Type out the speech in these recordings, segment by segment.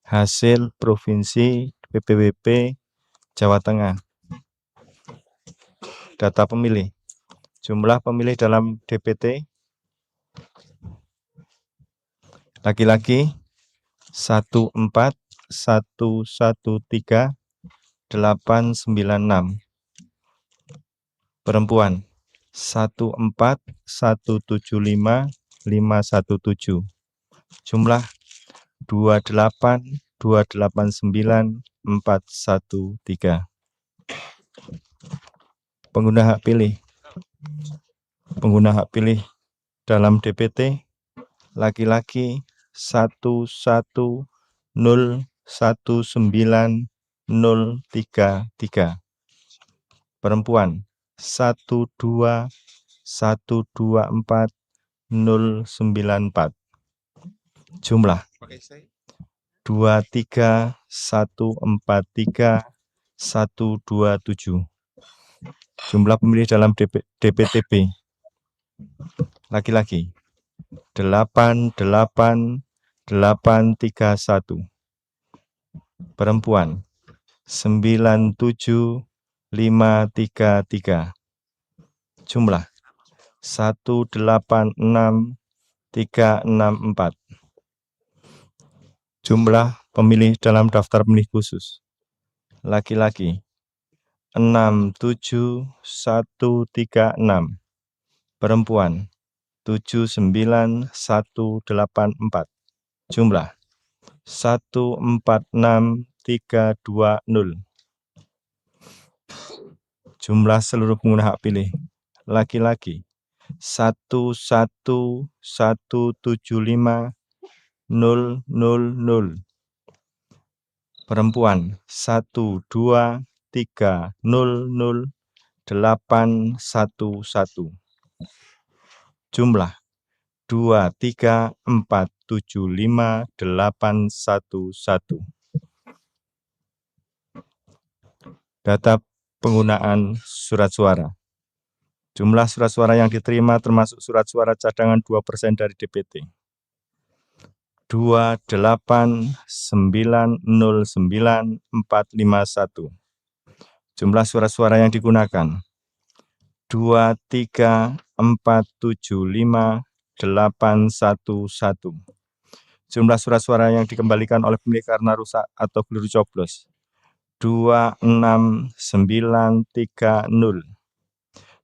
hasil Provinsi PPWP Jawa Tengah. Data pemilih. Jumlah pemilih dalam DPT laki-laki 14.113.896, perempuan 14.175.517, jumlah 28.289.413. Pengguna hak pilih. Pengguna hak pilih dalam DPT laki-laki 110.19033, perempuan 12124.094, jumlah 23.143.127. Jumlah pemilih dalam DPTB laki-laki 88831, perempuan 97533, jumlah 186364. Jumlah pemilih dalam daftar pemilih khusus laki-laki 67136, perempuan 79184, jumlah 146320. Jumlah seluruh pengguna hak pilih laki-laki 11175.000, perempuan 12300.811, jumlah 23475811. Data penggunaan surat suara. Jumlah surat suara yang diterima termasuk surat suara cadangan 2% dari DPT 28909.451. Jumlah surat suara yang digunakan 23475.811. Jumlah surat suara yang dikembalikan oleh pemilik karena rusak atau keliru coblos 26930.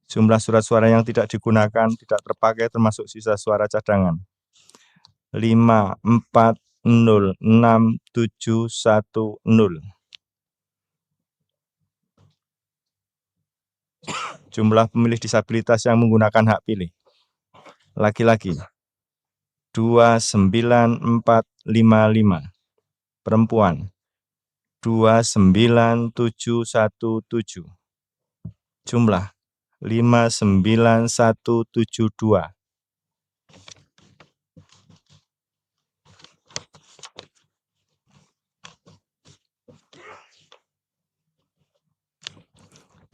Jumlah surat suara yang tidak digunakan, tidak terpakai termasuk sisa suara cadangan 5406710. Jumlah pemilih disabilitas yang menggunakan hak pilih laki-laki 29455, perempuan 29717, jumlah 59172.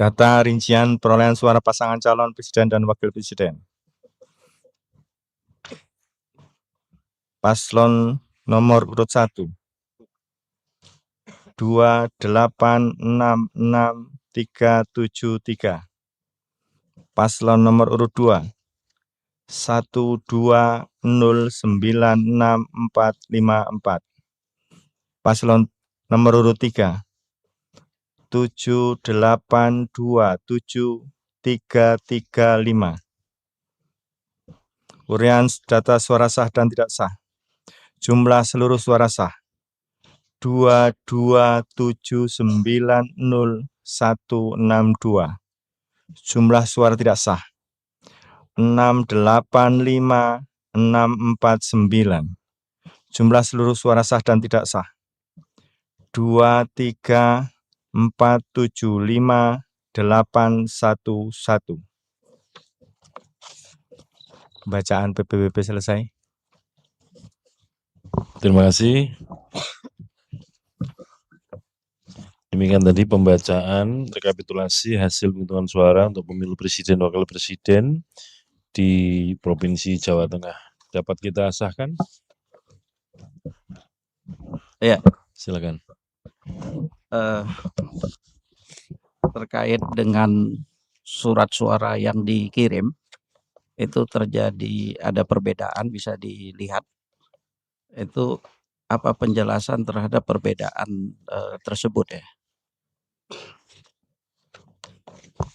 Data rincian perolehan suara pasangan calon presiden dan wakil presiden. Paslon nomor urut 1 2866373. Paslon nomor urut 2 120966454. Paslon nomor urut 3 7827335. Uraian data suara sah dan tidak sah. Jumlah seluruh suara sah 22790.162. Jumlah suara tidak sah 685.649. Jumlah seluruh suara sah dan tidak sah 23475.811. Bacaan PPWP selesai. Terima kasih. Demikian tadi pembacaan rekapitulasi hasil penghitungan suara untuk pemilu presiden dan wakil presiden di Provinsi Jawa Tengah. Dapat kita sahkan? Ya. Silakan. Terkait dengan surat suara yang dikirim, itu terjadi ada perbedaan, bisa dilihat. Itu apa penjelasan terhadap perbedaan tersebut ya?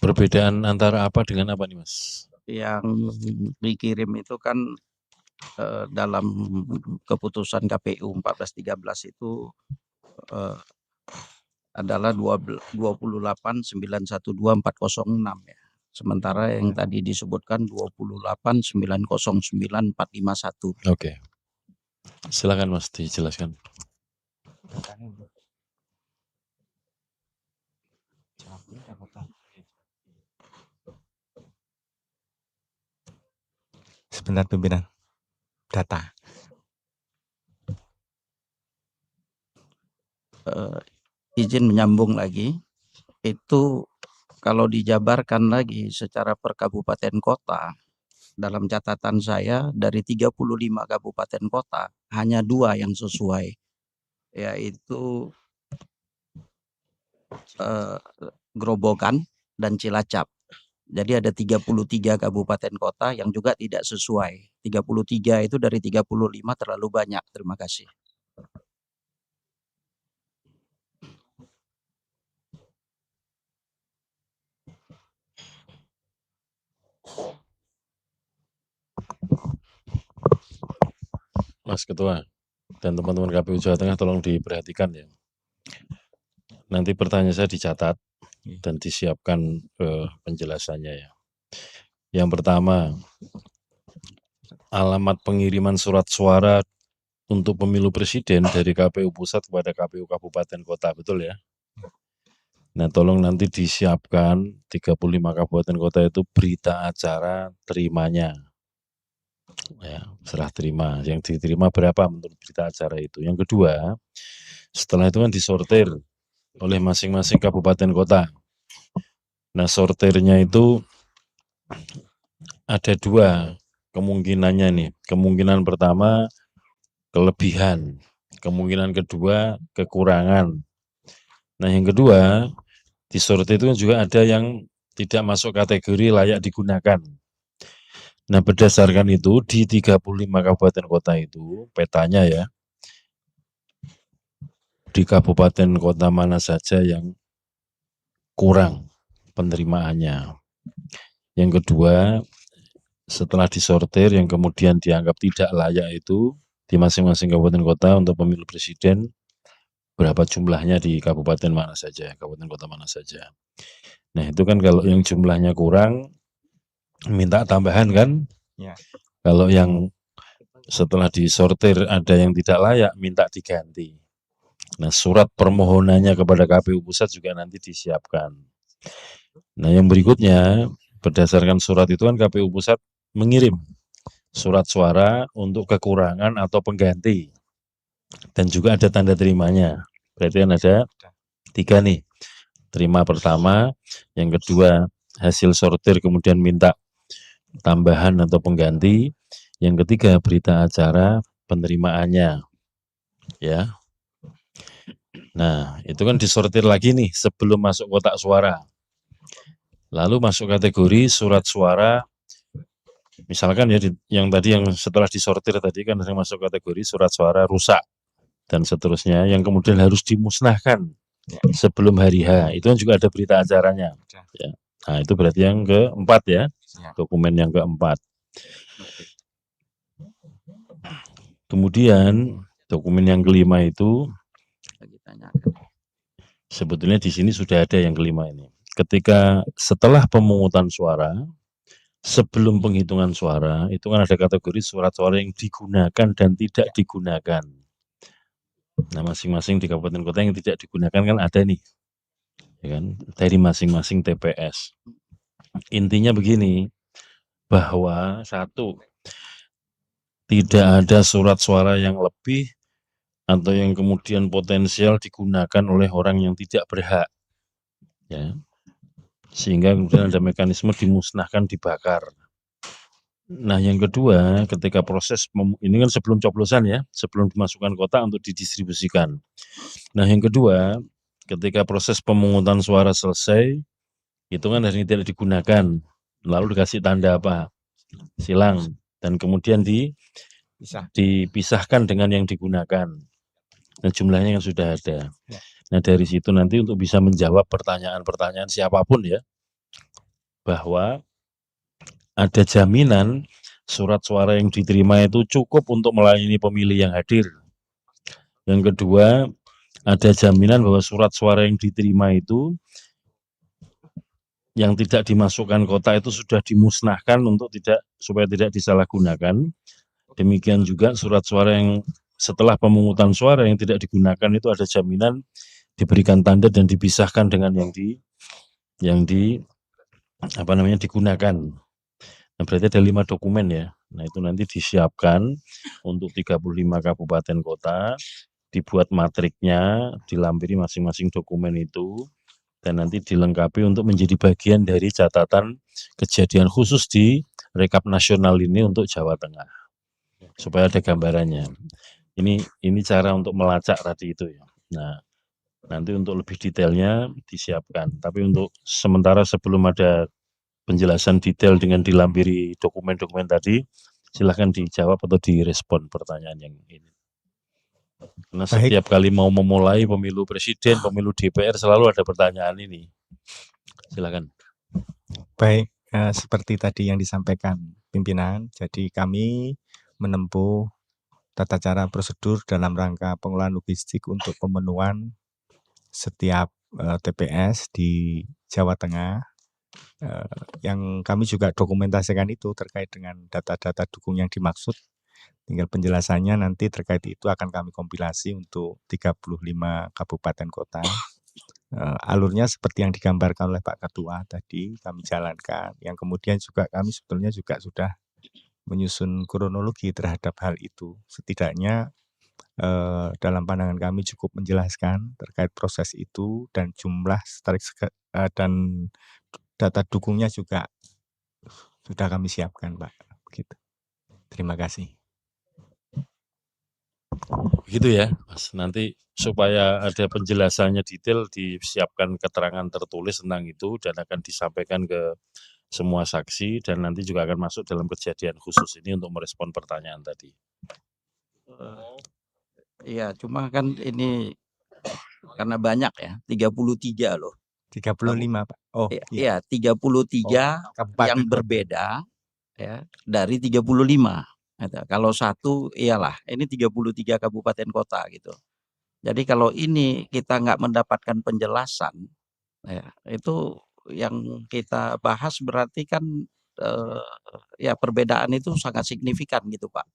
Perbedaan antara apa dengan apa nih, Mas? Yang dikirim itu kan dalam keputusan KPU 1413 itu adalah 28.912.406 ya. Sementara yang tadi disebutkan 28.909.451. Oke. Silakan Mas dijelaskan. Sebentar pimpinan. Data. Izin menyambung lagi, itu kalau dijabarkan lagi secara per kabupaten kota, dalam catatan saya dari 35 kabupaten kota hanya 2 yang sesuai, yaitu Grobogan dan Cilacap. Jadi ada 33 kabupaten kota yang juga tidak sesuai. 33 itu dari 35 terlalu banyak. Terima kasih. Mas Ketua dan teman-teman KPU Jawa Tengah tolong diperhatikan ya. Nanti pertanyaan saya dicatat dan disiapkan penjelasannya ya. Yang pertama, alamat pengiriman surat suara untuk pemilu presiden dari KPU Pusat kepada KPU Kabupaten Kota, betul ya? Nah, tolong nanti disiapkan 35 kabupaten kota itu berita acara terimanya. Ya, serah terima. Yang diterima berapa menurut berita acara itu. Yang kedua, setelah itu kan disortir oleh masing-masing kabupaten kota. Nah, sortirnya itu ada 2 kemungkinannya nih. Kemungkinan pertama kelebihan, kemungkinan kedua kekurangan. Nah, yang kedua, disortir itu juga ada yang tidak masuk kategori layak digunakan. Nah, berdasarkan itu di 35 kabupaten kota itu petanya ya, di kabupaten kota mana saja yang kurang penerimaannya. Yang kedua, setelah disortir yang kemudian dianggap tidak layak itu di masing-masing kabupaten kota untuk pemilu presiden, berapa jumlahnya di kabupaten mana saja, kabupaten kota mana saja. Nah, itu kan kalau yang jumlahnya kurang, minta tambahan kan? Ya. Kalau yang setelah disortir ada yang tidak layak, minta diganti. Nah, surat permohonannya kepada KPU Pusat juga nanti disiapkan. Nah, yang berikutnya, berdasarkan surat itu kan KPU Pusat mengirim surat suara untuk kekurangan atau pengganti. Dan juga ada tanda terimanya. Berarti kan ada 3 nih. Terima pertama, yang kedua hasil sortir kemudian minta tambahan atau pengganti, yang ketiga berita acara penerimaannya. Ya. Nah, itu kan disortir lagi nih sebelum masuk kotak suara. Lalu masuk kategori surat suara, misalkan ya yang tadi yang setelah disortir tadi kan yang masuk kategori surat suara rusak dan seterusnya yang kemudian harus dimusnahkan sebelum hari H. Itu kan juga ada berita acaranya. Ya. Nah, itu berarti yang keempat ya, dokumen yang keempat. Kemudian dokumen yang kelima itu sebetulnya di sini sudah ada yang kelima ini. Ketika setelah pemungutan suara, sebelum penghitungan suara, itu kan ada kategori surat suara yang digunakan dan tidak digunakan. Nah, masing-masing di kabupaten kota yang tidak digunakan kan ada nih, ya kan, dari masing-masing TPS. Intinya begini, bahwa satu, tidak ada surat suara yang lebih atau yang kemudian potensial digunakan oleh orang yang tidak berhak, ya, sehingga kemudian ada mekanisme dimusnahkan, dibakar. Nah, yang kedua, ketika proses ini kan sebelum coblosan ya, sebelum dimasukkan kotak untuk didistribusikan. Nah, yang kedua, ketika proses pemungutan suara selesai, hitungan hari ini tidak digunakan, lalu dikasih tanda apa? Silang, dan kemudian Bisa. dipisahkan dengan yang digunakan. Dan jumlahnya yang sudah ada. Ya. Nah, dari situ nanti untuk bisa menjawab pertanyaan-pertanyaan siapapun ya, bahwa ada jaminan surat suara yang diterima itu cukup untuk melayani pemilih yang hadir. Yang kedua, ada jaminan bahwa surat suara yang diterima itu yang tidak dimasukkan kotak itu sudah dimusnahkan untuk supaya tidak disalahgunakan. Demikian juga surat suara yang setelah pemungutan suara yang tidak digunakan itu ada jaminan diberikan tanda dan dipisahkan dengan yang digunakan. Nah, berarti ada 5 dokumen ya. Nah, itu nanti disiapkan untuk 35 kabupaten kota, dibuat matriknya, dilampiri masing-masing dokumen itu, dan nanti dilengkapi untuk menjadi bagian dari catatan kejadian khusus di rekap nasional ini untuk Jawa Tengah. Supaya ada gambarannya. Ini cara untuk melacak tadi itu ya. Nah, nanti untuk lebih detailnya disiapkan. Tapi untuk sementara sebelum ada penjelasan detail dengan dilampiri dokumen-dokumen tadi, silahkan dijawab atau direspon pertanyaan yang ini. Karena Baik. setiap kali mau memulai pemilu presiden, pemilu DPR selalu ada pertanyaan ini. Silakan. Baik, seperti tadi yang disampaikan pimpinan, jadi kami menempuh tata cara prosedur dalam rangka pengelolaan logistik untuk pemenuhan setiap TPS di Jawa Tengah. Yang kami juga dokumentasikan itu terkait dengan data-data dukung yang dimaksud. Tinggal penjelasannya nanti terkait itu akan kami kompilasi untuk 35 kabupaten kota. Alurnya seperti yang digambarkan oleh Pak Ketua tadi kami jalankan. Yang kemudian juga kami sebetulnya juga sudah menyusun kronologi terhadap hal itu. Setidaknya dalam pandangan kami cukup menjelaskan terkait proses itu dan jumlah dan data dukungnya juga sudah kami siapkan, Pak. Begitu. Terima kasih. Begitu ya, Mas. Nanti supaya ada penjelasannya detail, disiapkan keterangan tertulis tentang itu dan akan disampaikan ke semua saksi dan nanti juga akan masuk dalam kejadian khusus ini untuk merespon pertanyaan tadi. Iya, cuma kan ini karena banyak ya, 33 loh. 35, Pak. Oh, iya. Iya, 33 yang berbeda ya dari 35. Gitu. Kalau satu iyalah, ini 33 kabupaten kota gitu. Jadi kalau ini kita nggak mendapatkan penjelasan, ya itu yang kita bahas berarti kan ya perbedaan itu sangat signifikan gitu, Pak.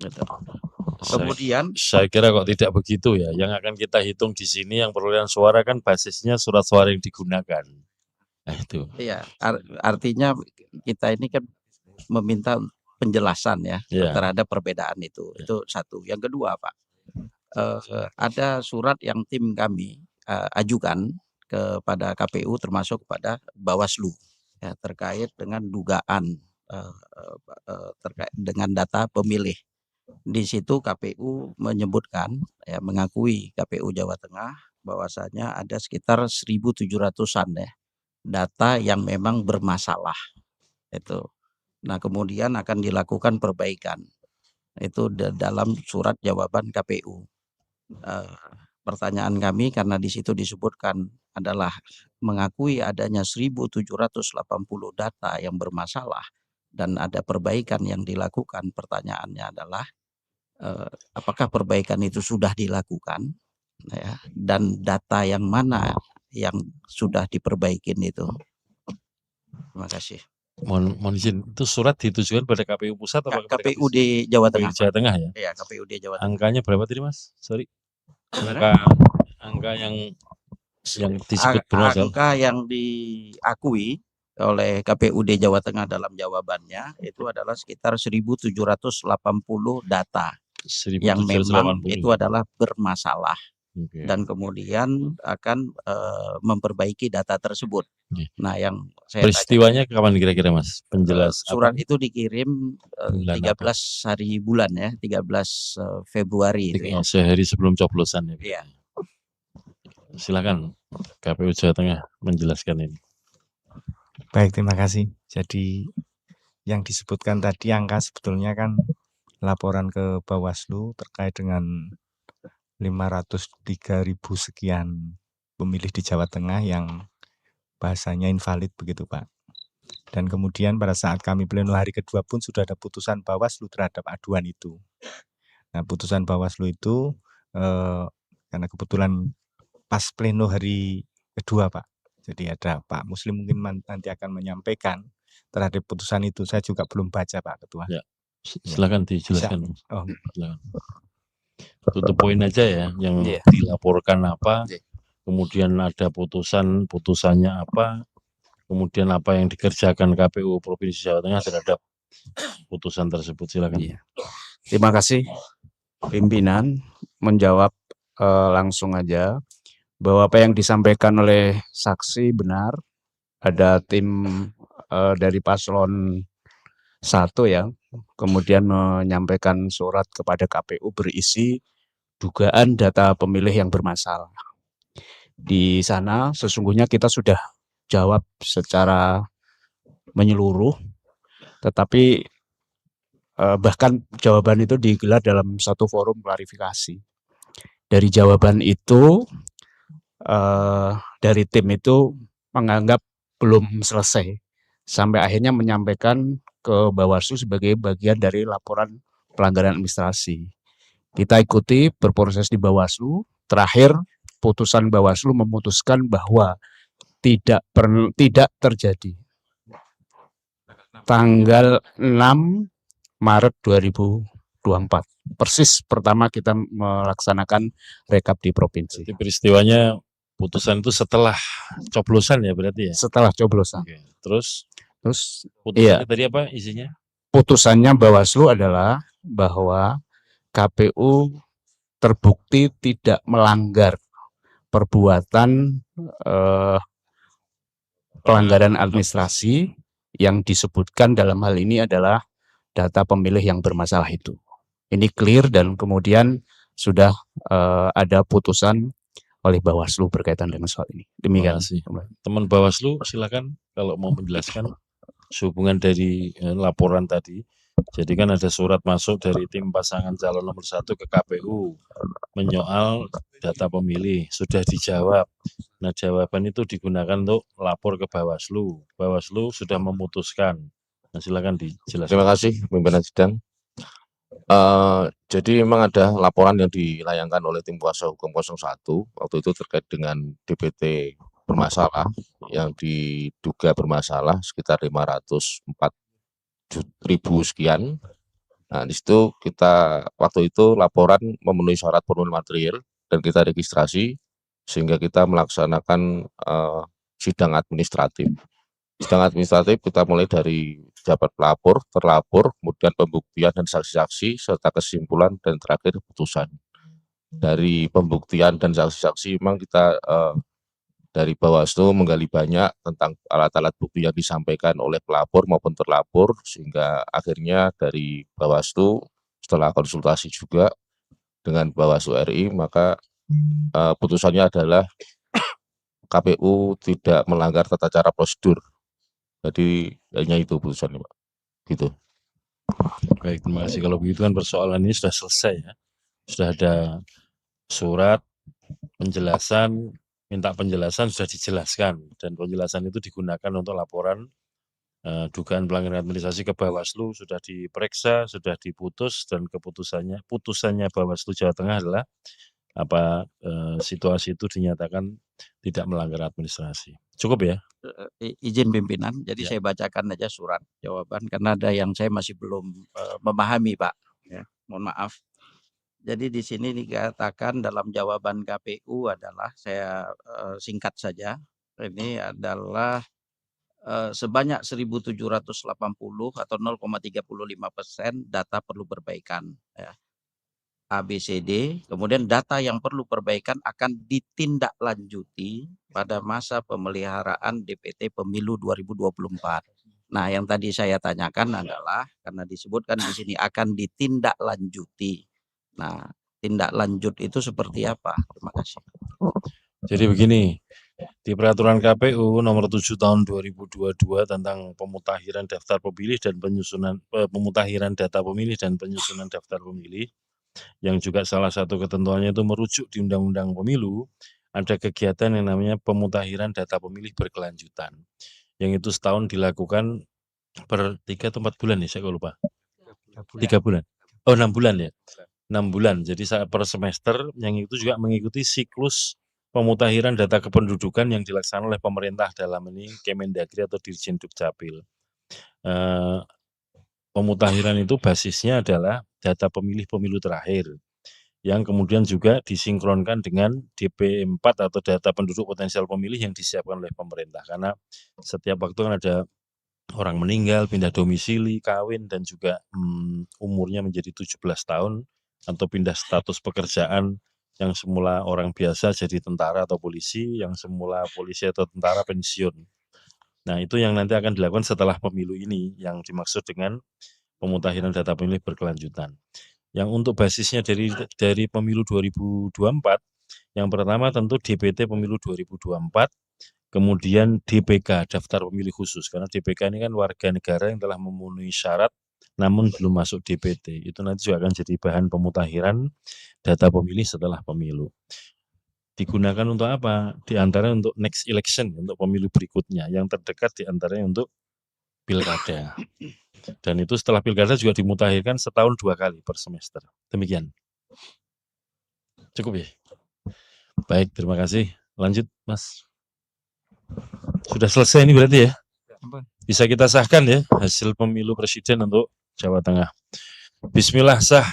Gitu. Kemudian Saya kira kok tidak begitu ya. Yang akan kita hitung di sini yang perolehan suara kan basisnya surat suara yang digunakan. Nah, itu. Iya, artinya kita ini kan meminta penjelasan ya Ya. terhadap perbedaan itu. Ya. Itu satu. Yang kedua, Pak, ada surat yang tim kami ajukan kepada KPU termasuk kepada Bawaslu ya, terkait dengan dugaan terkait dengan data pemilih. Di situ KPU menyebutkan ya, mengakui KPU Jawa Tengah bahwasanya ada sekitar 1.700-an ya data yang memang bermasalah itu. Nah, kemudian akan dilakukan perbaikan. Itu dalam surat jawaban KPU. Pertanyaan kami karena di situ disebutkan adalah mengakui adanya 1.780 data yang bermasalah dan ada perbaikan yang dilakukan. Pertanyaannya adalah apakah perbaikan itu sudah dilakukan ya, dan data yang mana yang sudah diperbaikin itu. Terima kasih. Mohon izin, itu surat ditujukan pada KPU pusat atau KPU di Jawa Tengah? Jawa Tengah ya? Iya, KPU di Jawa Tengah. Angkanya berapa tadi, Mas? Sorry. Angka yang disebut bermasalah. Angka yang diakui oleh KPUD Jawa Tengah dalam jawabannya itu adalah sekitar 1.780 data yang memang itu adalah bermasalah Oke. dan kemudian akan memperbaiki data tersebut. Oke. Nah, yang saya Peristiwanya kapan kira-kira Mas? surat itu dikirim Bulan 13 hari bulan ya, 13 Februari itu ya. sehari sebelum coblosan ya. Iya. Silakan KPU Jawa Tengah menjelaskan ini. Baik, terima kasih. Jadi yang disebutkan tadi angka sebetulnya kan laporan ke Bawaslu terkait dengan 503.000 sekian pemilih di Jawa Tengah yang bahasanya invalid begitu Pak. Dan kemudian pada saat kami pleno hari kedua pun sudah ada putusan Bawaslu terhadap aduan itu. Nah, putusan Bawaslu itu karena kebetulan pas pleno hari kedua Pak. Jadi ada Pak Muslim mungkin nanti akan menyampaikan terhadap putusan itu. Saya juga belum baca Pak Ketua. Ya, silakan dijelaskan. Oh. Silakan. Tutup poin aja ya, yang dilaporkan apa, kemudian ada putusannya apa, kemudian apa yang dikerjakan KPU Provinsi Jawa Tengah terhadap putusan tersebut. Silakan. Iya. Terima kasih pimpinan, menjawab langsung aja bahwa apa yang disampaikan oleh saksi benar. Ada tim dari paslon 1 ya, kemudian menyampaikan surat kepada KPU berisi dugaan data pemilih yang bermasalah. Di sana sesungguhnya kita sudah jawab secara menyeluruh, tetapi bahkan jawaban itu digelar dalam satu forum klarifikasi. Dari jawaban itu, dari tim itu menganggap belum selesai, sampai akhirnya menyampaikan ke Bawaslu sebagai bagian dari laporan pelanggaran administrasi. Kita ikuti berproses di Bawaslu, terakhir putusan Bawaslu memutuskan bahwa tidak terjadi. Tanggal 6 Maret 2024, persis pertama kita melaksanakan rekap di provinsi. Jadi peristiwanya putusan itu setelah coblosan ya berarti ya? Setelah coblosan. Oke. Terus iya. putusannya tadi apa isinya? Putusannya Bawaslu adalah bahwa KPU terbukti tidak melanggar perbuatan pelanggaran administrasi yang disebutkan dalam hal ini adalah data pemilih yang bermasalah itu. Ini clear dan kemudian sudah ada putusan oleh Bawaslu berkaitan dengan soal ini. Demikian. Teman Bawaslu silakan kalau mau menjelaskan sehubungan dari laporan tadi. Jadi kan ada surat masuk dari tim pasangan calon nomor 1 ke KPU menyoal data pemilih, sudah dijawab. Nah, jawaban itu digunakan untuk lapor ke Bawaslu. Bawaslu sudah memutuskan. Nah, silakan dijelaskan. Terima kasih pimpinan sidang. Jadi memang ada laporan yang dilayangkan oleh tim kuasa hukum 01 waktu itu terkait dengan DPT bermasalah yang diduga bermasalah sekitar 504.000 sekian. Nah, di situ kita waktu itu laporan memenuhi syarat formulir material dan kita registrasi sehingga kita melaksanakan sidang administratif. Sidang administratif kita mulai dari jabat pelapor, terlapor, kemudian pembuktian dan saksi-saksi, serta kesimpulan dan terakhir putusan. Dari pembuktian dan saksi-saksi memang kita dari Bawaslu menggali banyak tentang alat-alat bukti yang disampaikan oleh pelapor maupun terlapor, sehingga akhirnya dari Bawaslu setelah konsultasi juga dengan Bawaslu RI, maka putusannya adalah KPU tidak melanggar tata cara prosedur. Jadi hanya itu putusannya, Pak. Gitu. Baik, terima kasih. Kalau begitu kan persoalan ini sudah selesai ya. Sudah ada surat penjelasan, minta penjelasan sudah dijelaskan dan penjelasan itu digunakan untuk laporan dugaan pelanggaran administrasi ke Bawaslu, sudah diperiksa, sudah diputus dan putusannya Bawaslu Jawa Tengah adalah situasi itu dinyatakan tidak melanggar administrasi. Cukup ya? Izin pimpinan, jadi saya bacakan aja surat jawaban karena ada yang saya masih belum memahami Pak. Ya, mohon maaf. Jadi di sini dikatakan dalam jawaban KPU adalah saya singkat saja. Ini adalah sebanyak 1.780 atau 0,35% data perlu perbaikan. Ya. ABCD, kemudian data yang perlu perbaikan akan ditindaklanjuti pada masa pemeliharaan DPT Pemilu 2024. Nah, yang tadi saya tanyakan adalah karena disebutkan di sini akan ditindaklanjuti. Nah, tindak lanjut itu seperti apa? Terima kasih. Jadi begini, di peraturan KPU nomor 7 tahun 2022 tentang pemutahiran daftar pemilih dan penyusunan pemutahiran data pemilih dan penyusunan daftar pemilih, yang juga salah satu ketentuannya itu merujuk di Undang-Undang Pemilu, ada kegiatan yang namanya pemutahiran data pemilih berkelanjutan, yang itu setahun dilakukan per 3 atau 4 bulan ya, saya lupa. 3 bulan. Oh, 6 bulan ya. 6 bulan. Jadi per semester yang itu juga mengikuti siklus pemutahiran data kependudukan yang dilaksanakan oleh pemerintah dalam ini Kemendagri atau Dirjen Dukcapil. Pemutahiran itu basisnya adalah data pemilih pemilu terakhir, yang kemudian juga disinkronkan dengan DP4 atau data penduduk potensial pemilih yang disiapkan oleh pemerintah. Karena setiap waktu kan ada orang meninggal, pindah domisili, kawin, dan juga umurnya menjadi 17 tahun, atau pindah status pekerjaan yang semula orang biasa jadi tentara atau polisi, yang semula polisi atau tentara pensiun. Nah, itu yang nanti akan dilakukan setelah pemilu ini, yang dimaksud dengan pemutahiran data pemilih berkelanjutan. Yang untuk basisnya dari pemilu 2024, yang pertama tentu DPT pemilu 2024, kemudian DPK, daftar pemilih khusus, karena DPK ini kan warga negara yang telah memenuhi syarat namun belum masuk DPT. Itu nanti juga akan jadi bahan pemutahiran data pemilih setelah pemilu. Digunakan untuk apa? Di antara untuk next election, untuk pemilu berikutnya. Yang terdekat di antaranya untuk pilkada. Dan itu setelah pilkada juga dimutakhirkan setahun 2 kali per semester. Demikian. Cukup ya? Baik, terima kasih. Lanjut, Mas. Sudah selesai ini berarti ya? Bisa kita sahkan ya hasil pemilu presiden untuk Jawa Tengah. Bismillah, sah.